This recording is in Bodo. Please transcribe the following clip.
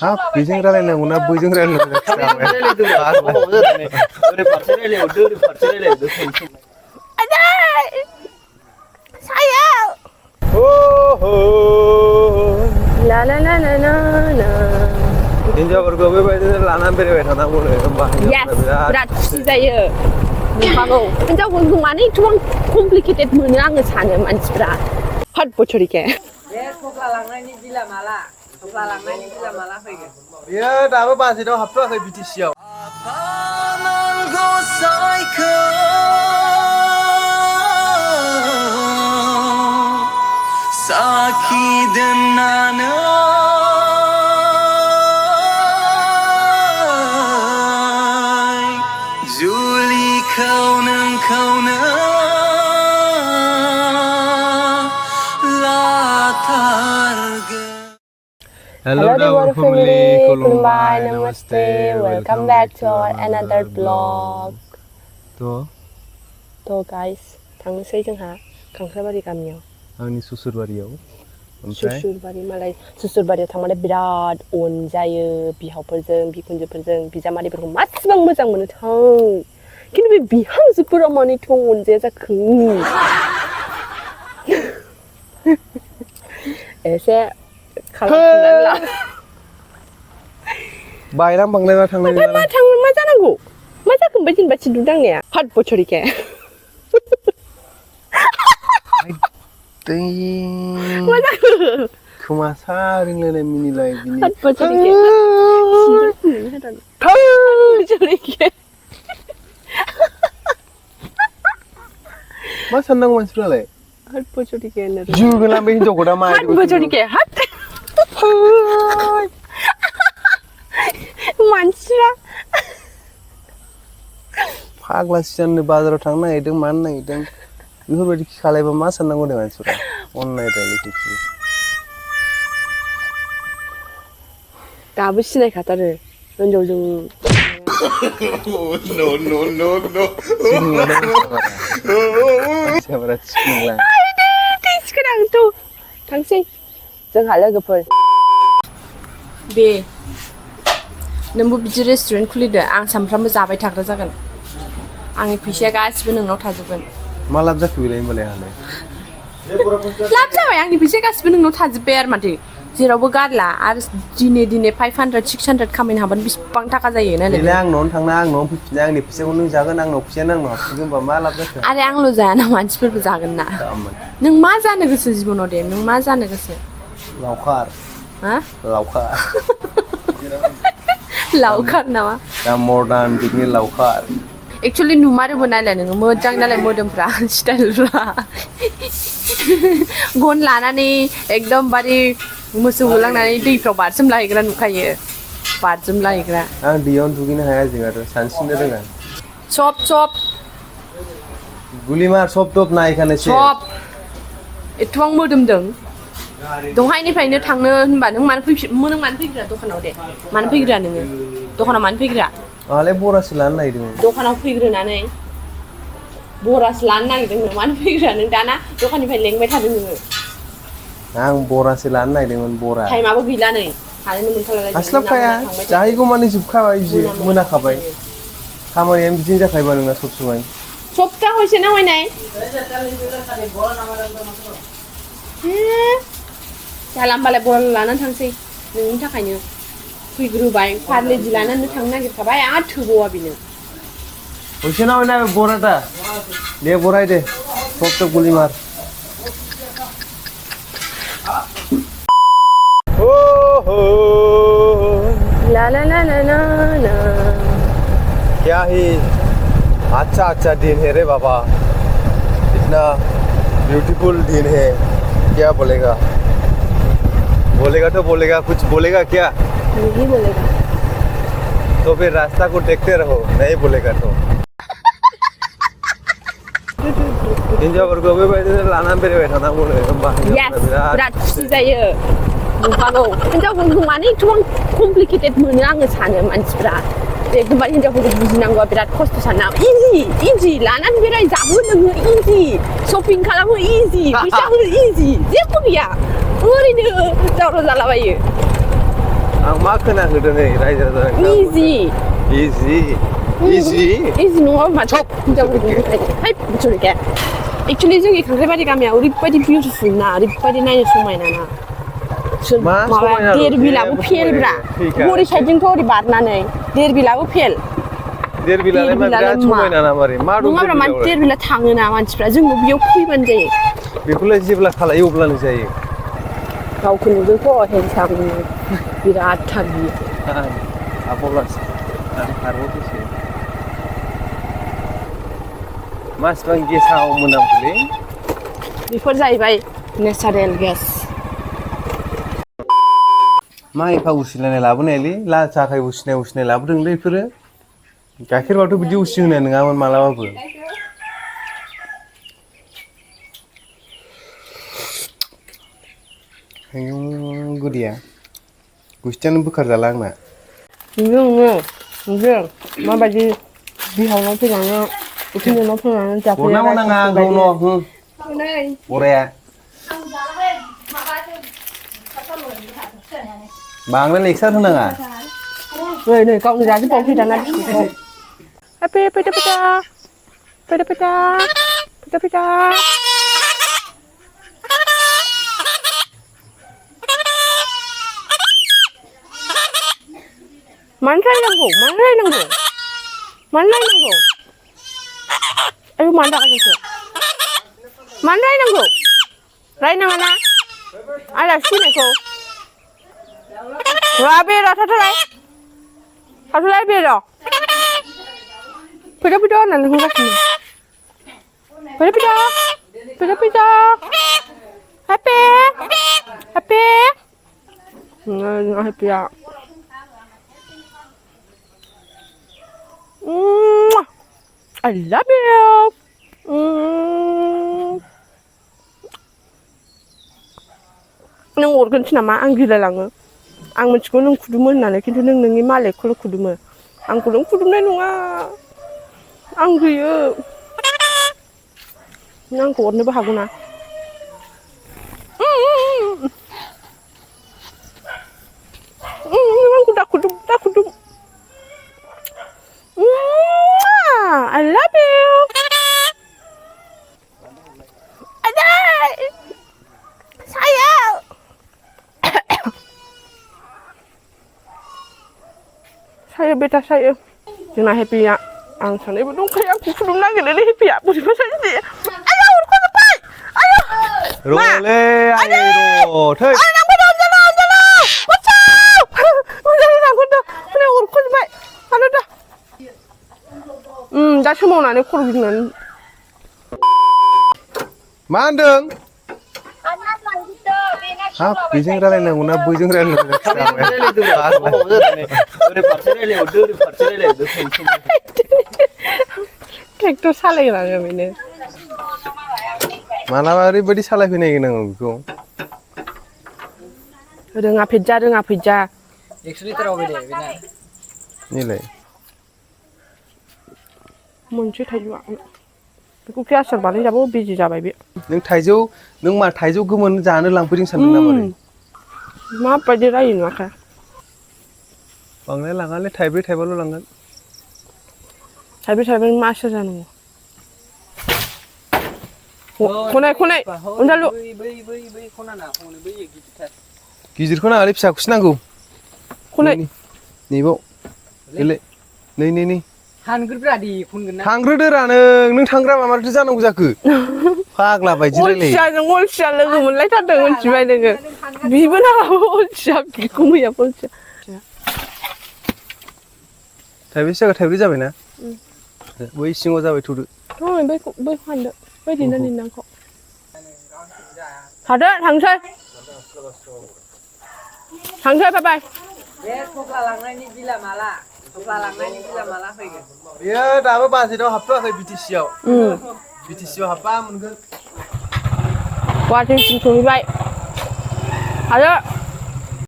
हाब बेजों रायलायनांगौ ना बैजों रायलायनांगौ ओरै फारसे रायलायहरदो ओरै फारसे रायलायहरदो साया ला ला ला ला ला ला हिनजावफोरखौ बेबायदिनो लानानै बेरायबाय थानांगौनो होमबा बिराद खुसि जायो नंखागौ हिनजावफोरखौ मानो एथबां कमप्लिकेटेड मोनो आङो सानो मानसिफ्रा हट बछरिके बे थफ्ला लांनायनि दिला माला थफ्ला लांनायनि दिला माला फैगोन बेयो दाबो बाजेटआव हाबथ'वाखै बिटिसिआव साखि दोननानै जुलिखौ नोंखौनो Hello Boro family, खुलुमबाय, नमस्ते, welcome back to our another vlog. तो guys, थांनोसै जोंहा खांख्राबारि गामियाव आंनि सुसुरबारियाव सुसुरबारि मालाय सुसुरबारियाव थांबाथाय बिराद अनजायो बिहावफोरजों बिखुनजोफोरजों बिजामादैफोरखौ मासिबां मोजां मोनो थां खिन्थु बे बिहामजोफोरा मानो एथ' अनजाया जाखो एसे बायराम बांलायबा थांनाय मा थाङो मा जानांगौ मा जाखो ओमफ्राय जेनेबा सिन्दुर दांनाया हट बछरिके मा जाखो खोमा सा रिंलायनाय मिनिलाय बिनि हट बछरिके मा साननांगौ मानसिफ्रालाय हट बछरिके जिउ गोनां बे हिनजावखौ दा मा हट बछरिके हट मानसिया फाग्ला सिजाननो बाजाराव थांनो नागिरदों मानो नागिरदों बेफोरबायदि खालायबा मा साननांगौ दे मानसिफ्रा अननाय रायलायखि दाबो सिनायखाथारो हिनजावजों थांसै जोंहा लोगोफोर दे नोंबो बिदि रेस्टुरेन्ट खुलिदो आं सानफ्रामबो जाबाय थाग्रा जागोन आंनि फैसाया गासिबो नोंनाव थाजोबगोन मा लाब जाखो बेलाय होनबालाय आंलाय लाब जाबाय आंनि फैसाया गासिबो नोंनाव थाजोब्बाय आरो माथो जेरावबो गारला आरो दिने 500 600 खामायनो हाबानो बेसेबां थाखा जायो नालाय आंनावनो थांना आंनावनो फैफिनना आंनि फैसाखौ नों जागोन आंनाव फैसायानो आंनाव हाबसिगोन होनबा मा लाब जाखो आरे आंल' जायाना मानसिफोरबो जागोन ना नों मा जानो गोसो जिबनाव दे नों मा जानो गोसो लावखार हा लावखार लावखार नामा दा मर्दान जुगनि लावखार एक्चुअली नुमारोबो नालाय नोङो मोजां नालाय मोदोमफ्रा स्टाइलफ्रा गन लानानै एकदमबारे मोसौ होलांनानै दैफ्राव बारसोमलाहैग्रा नुखायो बारसोमलाहैग्रा आं दैयावनो दुगैनो हाया जोंहाथ' सानस्रिनो रोङा सब गुलिमार सब नायखानोसै सब एथबां मोदोमदों दहायनिफ्रायनो थांनो होनबा नों मानो फैग्रा दखानाव दे मानो फैग्रा नोङो दखानाव मानो फैग्रा आंलाय बरासो लानो नागिरदोंमोन दखानाव फैग्रोनानै बरासो लानो नागिरदों मानो फैग्रा नों दाना दखाननिफ्राय लेंबाय थादों नोङो आं बरासो लानो नागिरदोंमोन बरा टाइमाबो गैला नै हानोनो मोनखाला हास्लाबखाया जाहैगौ माने जोबखाबाय मोनाखाबाय खामानियानो बिदिनो जाखायोबा नोंना सब समाय सबथा हयसे ना हयनाय जाला होमबालाय बल लानानै थांसै नोंनि थाखायनो फैग्रोबाय पार्लेजि लानानै थांनो नागिरखाबाय आरो थोबावा बेनो हयसे ना हयनाय बरादा दे बराय दे सब गुलिमार ला ला ला ला ला ला क्या ही अच्छा दिन है रे बाबा इतना ब्यूटीफुल दिन है क्या बोलेगा तो बोलेगा कुछ बोलेगा क्या नहीं बोलेगा तो फिर रास्ता को देखते रहो नहीं बोलेगा तो हिनजावफोरखौ बेबायदिनो लानानै बेरायबाय थानांगौनो होमबा बिराद खुसि जायो नंखागौ हिनजावफोरखौ मानो एथबां कमप्लिकेटेड मोनो आङो सानो मानसिफ्रा एकदमबारे हिनजावफोरखौ बुजिनांगौआ बिराद खस्थ' साना इजि लानानै बेराय जाबो लोङो इजि शपिं खालामो इजि फैसा होनो इजि जेबो गैया ओरैनो दावराव जालाबायो आं मा खोनाहोदों नै रायजो राजानो इजि इजि नङाबा माथो हिनजावफोरखौ हाय बिसोरखा एक्चुअलि जोंनि खांख्राइबारि गामिया ओरैबायदि बिउटिफुल ना ओरैबायदि नायनो समायना ना माबा देरबिलाबो फेलब्रा हरै साइडजोंथ' ओरै बारनानै देरबिलाबो फेल देरबिलालाय मा बिराद समायना ना मारै मा दं नङाब्रा मानसि देरबिला थाङोना मानसिफ्रा जोंबो बेयाव फैबानो जायो बेखौलाय जेब्ला खालायो अब्लानो जायो गावखौ नुदोंथ' हेन्डसाम बिराद थार बियो आबलासो आरो पार्बत बेसे मासिबां गेसाव मोनामोलै बेफोर जाहैबाय नेचारेल गेस माइ एफा उसिलायनाय लाबोनायलै लाल साखाय उसिनाय लाबोदोंलै बेफोरो गाइखेरबाथ' बिदि उसिहोनाय नङामोन मालाबाबो आयौ गुदिया गुस्थियानो बोखारजाला आंना नोङो माबायदि बिहावनाव फैनानै उखिन्दैनाव फैनानै जाफैया हरनांगौ नाङा आंखौ बराया बांद्राय लेक्सार होनाङा नै गावनो जाजोबबावसै दाना बिस्कुटखौ फैदा मानो रायनांगौ आयौ मानो रागा जोंखो मानो रायनांगौ रायनाङा ना आलासि फैनायखौ बेरा थाथ'लाय बेरा फैदा होननानै लिंहरगासिनो फैदा हेपि हेपिया I love you. नों अरगोनसो नामा आं गिलायलाङो आं मिथिगौ नों खुदुमो होननानै खिन्थु नों नोंनि मालिकखौल' खुदुमो आंखौ नों खुदुमनाय नङा आं गैयो नों आंखौ अरनोबो हागौ ना आंखौ दाखुदुम I love you. Sayang. Saya beta saya. Jangan happy ya. Ang sana ibu dong kayak aku belum lagi dari happy ya. Boleh pasal sih. Ayo urut cepat. Ayo. Role ayo. Thôi. Ayo nang jalan. Wacau. Udah nang dah. Udah urut cepat. Halo dah. दा सोमावनानै खर' गिदिंनानै मा होनदों हाब बेजों रायलायनांगौना बैजों रायलायनांगौ ट्रेक्टर सालायग्रानो बेनो मालाबा ओरैबायदि सालायफैनायनांगौ बेखौ रोङा फैजा निलाय मोनसे थाइजौआ बेखौ कि आसार बानायजाबो बिजि जाबाय बे नों मा थाइजौ गोमोन जानो लांफैदों सानदों नामा माबायदि रायो नुवाखै बांद्राय लाङालै थाइब्रै थाइबाल' लांगोन थाइब्रै मा आसार जानांगौ खनाय उन्दालु गिदिरखौ नाङालै फिसाखौसो नांगौ खनाय नैबाव नै थांग्रोदो रा नों थांग्रा माथो जानांगौ जाखो फाग्ला बायदि रायलायो अलसिया लोगो मोनलायथारदों मिथिबाय नोङो बिबो नाङाबो अलसिया बिखौ मैया अलसिया थाइब्रै जागा थाइब्रै जाबायना बै सिङाव जाबाय थ'दो बै फानदो बै लिरनांगौ थादो थांसै बाय बे थफ्ला लांनायनि बिला माला फैगोन बेयो दाबो बाजेटआव हाबथ'वाखै बिटिसिआव बिटिसिआव हाबबा मोनगोन गुवाहाटिसिम सहैबाय थादो